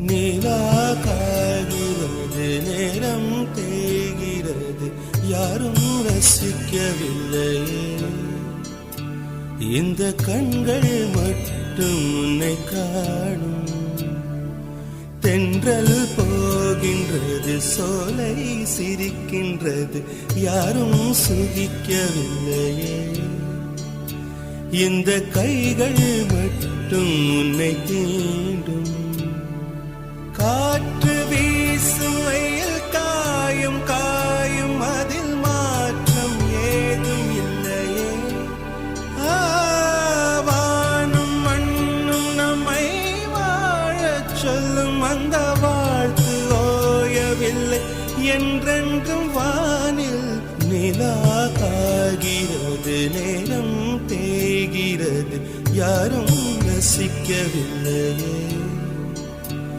நிலா காய்கிறது, நேரம் தேய்கிறது, யாரும் ரசிக்கவில்லையே. இந்த கண்கள் மட்டும் உன்னை காணும். தென்றல் போகின்றது, சோலை சிரிக்கின்றது, யாரும் சுகிக்கவில்லையே. இந்த கைகள் மட்டும் உன்னை தீண்டும். காற்று வீசும் வெயில் காயும் காயும், அதில் மாற்றம் ஏதும் இல்லையே. வானும் மண்ணும் நம்மை வாழச் சொல்லும், அந்த வாழ்த்து ஓயவில்லை என்றென்றும் வானில். நிலா காய்கிறது, நேரம் தேய்கிறது, யாரும் ரசிக்கவில்லையே.